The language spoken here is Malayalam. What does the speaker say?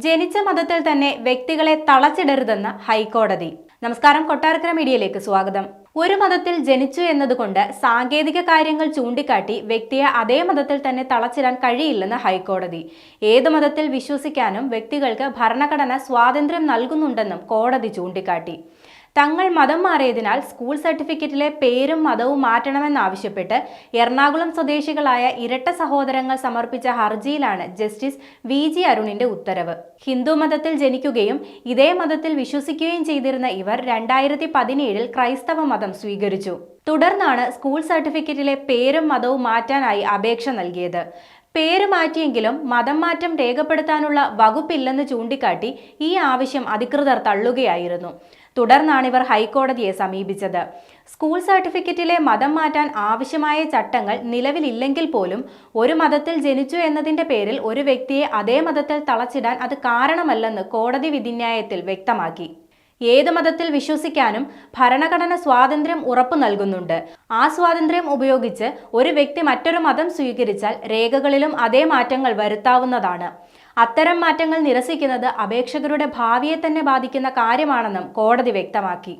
ജനിച്ച മതത്തിൽ തന്നെ വ്യക്തികളെ തളച്ചിടരുതെന്ന് ഹൈക്കോടതി. നമസ്കാരം, കൊട്ടാരക്കര മീഡിയയിലേക്ക് സ്വാഗതം. ഒരു മതത്തിൽ ജനിച്ചു എന്നതുകൊണ്ട് സാങ്കേതിക കാര്യങ്ങൾ ചൂണ്ടിക്കാട്ടി വ്യക്തിയെ അതേ മതത്തിൽ തന്നെ തളച്ചിടാൻ കഴിയില്ലെന്ന് ഹൈക്കോടതി. ഏത് മതത്തിൽ വിശ്വസിക്കാനും വ്യക്തികൾക്ക് ഭരണഘടന സ്വാതന്ത്ര്യം നൽകുന്നുണ്ടെന്നും കോടതി ചൂണ്ടിക്കാട്ടി. തങ്ങൾ മതം മാറിയതിനാൽ സ്കൂൾ സർട്ടിഫിക്കറ്റിലെ പേരും മതവും മാറ്റണമെന്നാവശ്യപ്പെട്ട് എറണാകുളം സ്വദേശികളായ ഇരട്ട സഹോദരങ്ങൾ സമർപ്പിച്ച ഹർജിയിലാണ് ജസ്റ്റിസ് VG അരുണിന്റെ ഉത്തരവ്. ഹിന്ദു മതത്തിൽ ജനിക്കുകയും ഇതേ മതത്തിൽ വിശ്വസിക്കുകയും ചെയ്തിരുന്ന ഇവർ 2017 ക്രൈസ്തവ മതം സ്വീകരിച്ചു. തുടർന്നാണ് സ്കൂൾ സർട്ടിഫിക്കറ്റിലെ പേരും മതവും മാറ്റാനായി അപേക്ഷ നൽകിയത്. പേര് മാറ്റിയെങ്കിലും മതം മാറ്റം രേഖപ്പെടുത്താനുള്ള വകുപ്പില്ലെന്ന് ചൂണ്ടിക്കാട്ടി ഈ ആവശ്യം അധികൃതർ തള്ളുകയായിരുന്നു. തുടർന്നാണ് ഇവർ ഹൈക്കോടതിയെ സമീപിച്ചത്. സ്കൂൾ സർട്ടിഫിക്കറ്റിലെ മതം മാറ്റാൻ ആവശ്യമായ ചട്ടങ്ങൾ നിലവിലില്ലെങ്കിൽ പോലും ഒരു മതത്തിൽ ജനിച്ചു എന്നതിന്റെ പേരിൽ ഒരു വ്യക്തിയെ അതേ മതത്തിൽ തളച്ചിടാൻ അത് കാരണമല്ലെന്ന് കോടതി വിധിന്യായത്തിൽ വ്യക്തമാക്കി. ഏത് മതത്തിൽ വിശ്വസിക്കാനും ഭരണഘടന സ്വാതന്ത്ര്യം ഉറപ്പു നൽകുന്നുണ്ട്. ആ സ്വാതന്ത്ര്യം ഉപയോഗിച്ച് ഒരു വ്യക്തി മറ്റൊരു മതം സ്വീകരിച്ചാൽ രേഖകളിലും അതേ മാറ്റങ്ങൾ വരുത്താവുന്നതാണ്. അത്തരം മാറ്റങ്ങൾ നിരസിക്കുന്നത് അപേക്ഷകരുടെ ഭാവിയെ തന്നെ ബാധിക്കുന്ന കാര്യമാണെന്നും കോടതി വ്യക്തമാക്കി.